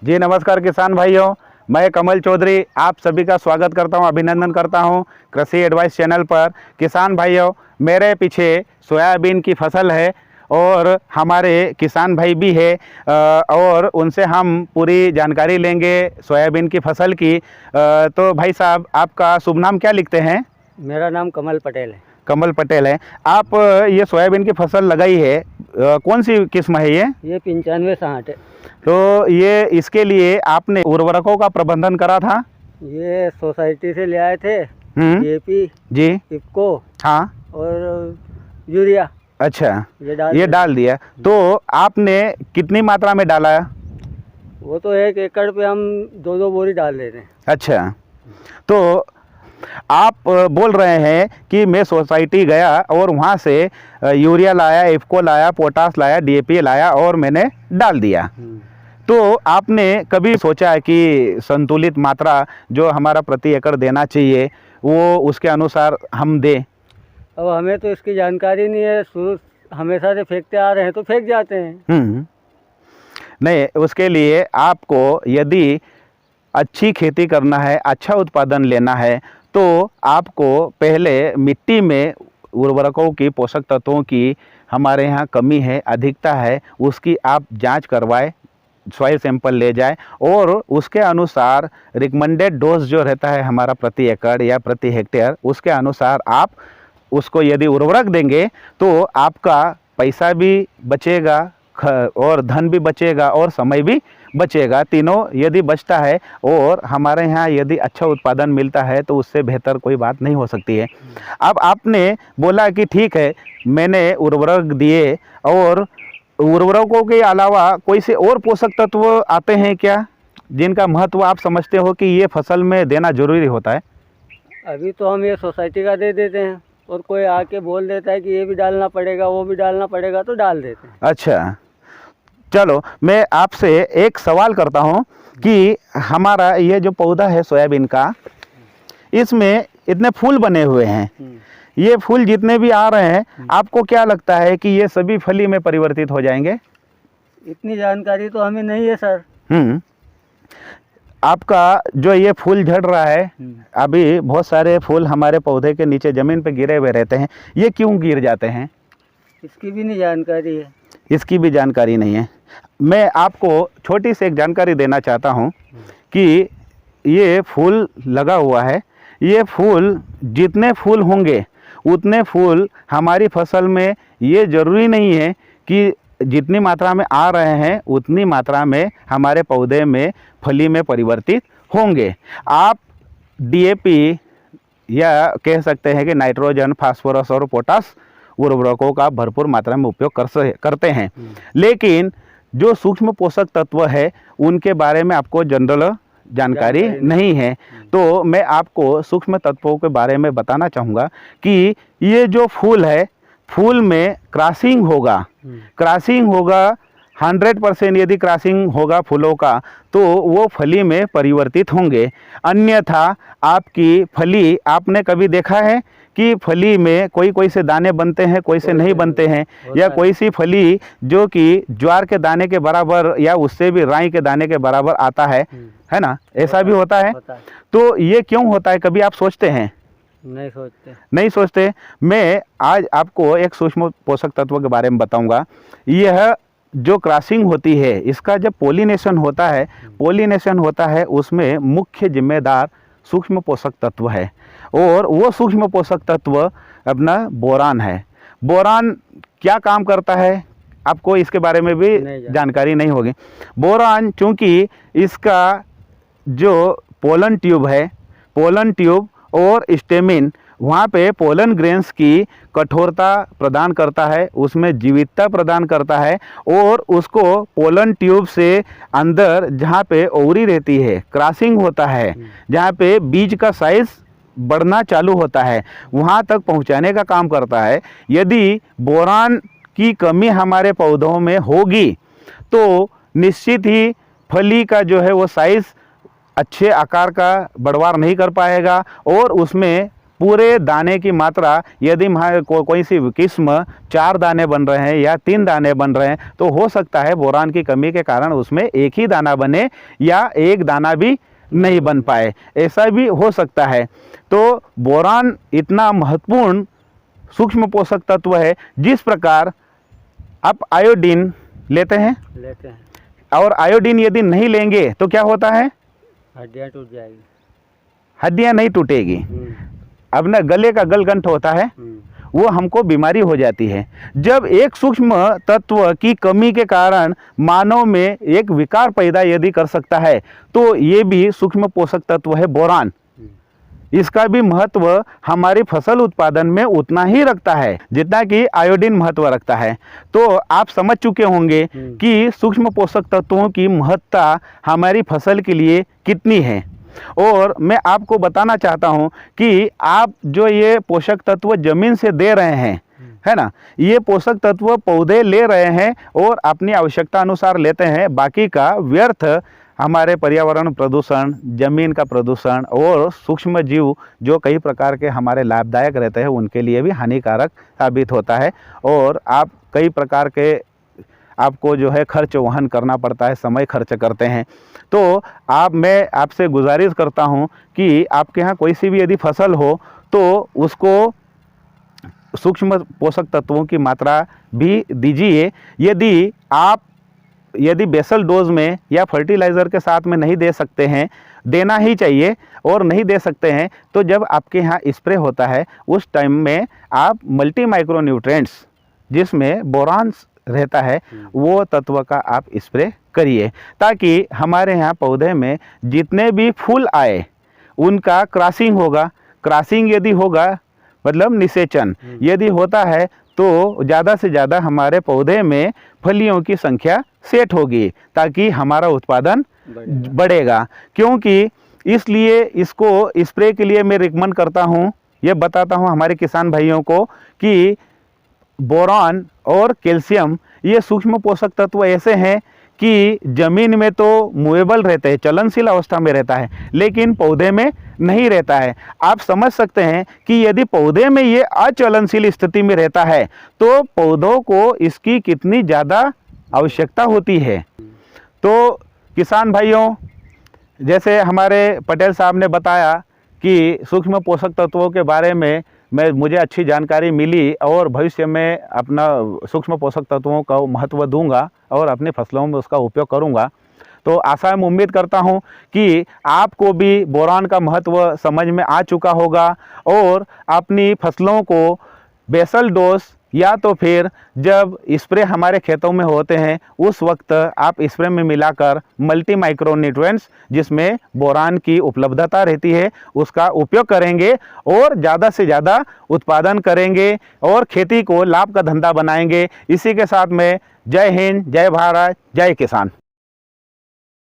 जी नमस्कार किसान भाइयों, मैं कमल चौधरी आप सभी का स्वागत करता हूं, अभिनंदन करता हूं कृषि एडवाइस चैनल पर। किसान भाइयों, मेरे पीछे सोयाबीन की फसल है और हमारे किसान भाई भी है और उनसे हम पूरी जानकारी लेंगे सोयाबीन की फसल की। तो भाई साहब, आपका शुभ नाम क्या लिखते हैं? मेरा नाम कमल पटेल है। कमल पटेल है। आप ये सोयाबीन की फसल लगाई है, कौन सी किस्म है ये? ये 9560 है। तो ये इसके लिए आपने उर्वरकों का प्रबंधन करा था? ये सोसाइटी से ले आए थे। DAP जी इफको हाँ। और यूरिया। अच्छा, ये डाल दिया। तो आपने कितनी मात्रा में डाला? वो तो 1 एकड़ पे हम 2-2 बोरी डाल देते हैं। अच्छा, तो आप बोल रहे हैं कि मैं सोसाइटी गया और वहाँ से यूरिया लाया, इफको लाया, पोटास लाया, DAP लाया और मैंने डाल दिया। तो आपने कभी सोचा कि संतुलित मात्रा जो हमारा प्रति एकड़ देना चाहिए वो उसके अनुसार हम दें? अब हमें तो इसकी जानकारी नहीं है, शुरू हमेशा से फेंकते आ रहे हैं तो फेंक जाते हैं। नहीं, उसके लिए आपको यदि अच्छी खेती करना है, अच्छा उत्पादन लेना है, तो आपको पहले मिट्टी में उर्वरकों की, पोषक तत्वों की हमारे यहाँ कमी है, अधिकता है, उसकी आप जांच करवाएं, सॉइल सैंपल ले जाए और उसके अनुसार रिकमेंडेड डोज जो रहता है हमारा प्रति एकड़ या प्रति हेक्टेयर, उसके अनुसार आप उसको यदि उर्वरक देंगे तो आपका पैसा भी बचेगा और धन भी बचेगा और समय भी बचेगा। तीनों यदि बचता है और हमारे यहाँ यदि अच्छा उत्पादन मिलता है तो उससे बेहतर कोई बात नहीं हो सकती है। अब आपने बोला कि ठीक है, मैंने उर्वरक दिए, और उर्वरकों के अलावा कोई से और पोषक तत्व आते हैं क्या जिनका महत्व आप समझते हो कि ये फसल में देना जरूरी होता है? अभी तो हम ये सोसाइटी का दे देते हैं और कोई आके बोल देता है कि ये भी डालना पड़ेगा, वो भी डालना पड़ेगा, तो डाल देते हैं। अच्छा, चलो मैं आपसे एक सवाल करता हूँ कि हमारा ये जो पौधा है सोयाबीन का, इसमें इतने फूल बने हुए हैं, ये फूल जितने भी आ रहे हैं, आपको क्या लगता है कि ये सभी फली में परिवर्तित हो जाएंगे? इतनी जानकारी तो हमें नहीं है सर। आपका जो ये फूल झड़ रहा है, अभी बहुत सारे फूल हमारे पौधे के नीचे ज़मीन पे गिरे हुए रहते हैं, ये क्यों गिर जाते हैं? इसकी भी नहीं जानकारी है। इसकी भी जानकारी नहीं है। मैं आपको छोटी सी एक जानकारी देना चाहता हूँ कि ये फूल लगा हुआ है, ये फूल जितने फूल होंगे उतने फूल हमारी फसल में, ये ज़रूरी नहीं है कि जितनी मात्रा में आ रहे हैं उतनी मात्रा में हमारे पौधे में, फली में परिवर्तित होंगे। आप DAP या कह सकते हैं कि नाइट्रोजन, फास्फोरस और पोटास उर्वरकों का भरपूर मात्रा में उपयोग करते हैं, लेकिन जो सूक्ष्म पोषक तत्व है उनके बारे में आपको जनरल जानकारी नहीं है। तो मैं आपको सूक्ष्म तत्वों के बारे में बताना चाहूँगा कि ये जो फूल है, फूल में क्रॉसिंग होगा, 100% यदि क्रॉसिंग होगा फूलों का तो वो फली में परिवर्तित होंगे। अन्यथा आपकी फली, आपने कभी देखा है कि फली में कोई से दाने बनते हैं, कोई से नहीं बनते हैं, या कोई सी फली जो कि ज्वार के दाने के बराबर या उससे भी राई के दाने के बराबर आता है ना? ऐसा भी होता है। तो ये क्यों होता है, कभी आप सोचते हैं? नहीं सोचते। मैं आज आपको एक सूक्ष्म पोषक तत्व के बारे में बताऊंगा। यह जो क्रॉसिंग होती है, इसका जब पोलिनेशन होता है उसमें मुख्य जिम्मेदार सूक्ष्म पोषक तत्व है, और वो सूक्ष्म पोषक तत्व अपना बोरान है। बोरान क्या काम करता है, आपको इसके बारे में भी जानकारी नहीं होगी। बोरान, चूंकि इसका जो पोलन ट्यूब है, पोलन ट्यूब और स्टेमिन, वहाँ पे पोलन ग्रेन्स की कठोरता प्रदान करता है, उसमें जीवितता प्रदान करता है, और उसको पोलन ट्यूब से अंदर जहाँ पे ओवरी रहती है, क्रॉसिंग होता है, जहाँ पे बीज का साइज बढ़ना चालू होता है, वहाँ तक पहुँचाने का काम करता है। यदि बोरान की कमी हमारे पौधों में होगी तो निश्चित ही फली का जो है वो साइज अच्छे आकार का बढ़वार नहीं कर पाएगा और उसमें पूरे दाने की मात्रा यदि कोई सी किस्म 4 दाने बन रहे हैं या 3 दाने बन रहे हैं तो हो सकता है बोरान की कमी के कारण उसमें एक ही दाना बने या एक दाना भी नहीं बन पाए, ऐसा भी हो सकता है। तो बोरान इतना महत्वपूर्ण सूक्ष्म पोषक तत्व है। जिस प्रकार आप आयोडीन लेते हैं और आयोडीन यदि नहीं लेंगे तो क्या होता है, हड्डियाँ टूट जाएगी, हड्डियां नहीं टूटेगी। अब ना गले का गलगंठ होता है वो हमको बीमारी हो जाती है। जब एक सूक्ष्म तत्व की कमी के कारण मानव में एक विकार पैदा यदि कर सकता है तो ये भी सूक्ष्म पोषक तत्व है बोरान। इसका भी महत्व हमारी फसल उत्पादन में उतना ही रखता है जितना कि आयोडीन महत्व रखता है। तो आप समझ चुके होंगे कि सूक्ष्म पोषक तत्वों की महत्ता हमारी फसल के लिए कितनी है। और मैं आपको बताना चाहता हूं कि आप जो ये पोषक तत्व जमीन से दे रहे हैं, है ना, ये पोषक तत्व पौधे ले रहे हैं और अपनी आवश्यकता अनुसार लेते हैं। बाकी का व्यर्थ हमारे पर्यावरण प्रदूषण, जमीन का प्रदूषण और सूक्ष्म जीव जो कई प्रकार के हमारे लाभदायक रहते हैं उनके लिए भी हानिकारक साबित होता है। और आप कई प्रकार के आपको जो है खर्च वहन करना पड़ता है, समय खर्च करते हैं। तो मैं आपसे गुजारिश करता हूं कि आपके यहाँ कोई सी भी यदि फसल हो तो उसको सूक्ष्म पोषक तत्वों की मात्रा भी दीजिए। यदि बेसल डोज में या फर्टिलाइज़र के साथ में नहीं दे सकते हैं, देना ही चाहिए, और नहीं दे सकते हैं तो जब आपके यहाँ स्प्रे होता है उस टाइम में आप मल्टी माइक्रो न्यूट्रिएंट्स जिसमें बोरान रहता है वो तत्व का आप स्प्रे करिए, ताकि हमारे यहाँ पौधे में जितने भी फूल आए उनका क्रॉसिंग होगा। क्रॉसिंग यदि होगा मतलब निषेचन यदि होता है तो ज़्यादा से ज़्यादा हमारे पौधे में फलियों की संख्या सेट होगी, ताकि हमारा उत्पादन बढ़ेगा। क्योंकि इसलिए इसको स्प्रे के लिए मैं रिकमेंड करता हूँ, ये बताता हूँ हमारे किसान भाइयों को कि बोरान और कैल्शियम ये सूक्ष्म पोषक तत्व ऐसे हैं कि जमीन में तो मूवेबल रहते हैं, चलनशील अवस्था में रहता है, लेकिन पौधे में नहीं रहता है। आप समझ सकते हैं कि यदि पौधे में ये अचलनशील स्थिति में रहता है तो पौधों को इसकी कितनी ज़्यादा आवश्यकता होती है। तो किसान भाइयों, जैसे हमारे पटेल साहब ने बताया कि सूक्ष्म पोषक तत्वों के बारे में मुझे अच्छी जानकारी मिली और भविष्य में अपना सूक्ष्म पोषक तत्वों का महत्व दूंगा और अपनी फसलों में उसका उपयोग करूंगा। तो आशा में उम्मीद करता हूं कि आपको भी बोरान का महत्व समझ में आ चुका होगा और अपनी फसलों को बेसल डोज या तो फिर जब स्प्रे हमारे खेतों में होते हैं उस वक्त आप स्प्रे में मिलाकर मल्टी माइक्रो न्यूट्रिएंट्स जिसमें बोरान की उपलब्धता रहती है उसका उपयोग करेंगे और ज़्यादा से ज़्यादा उत्पादन करेंगे और खेती को लाभ का धंधा बनाएंगे। इसी के साथ में जय हिंद, जय भारत, जय किसान।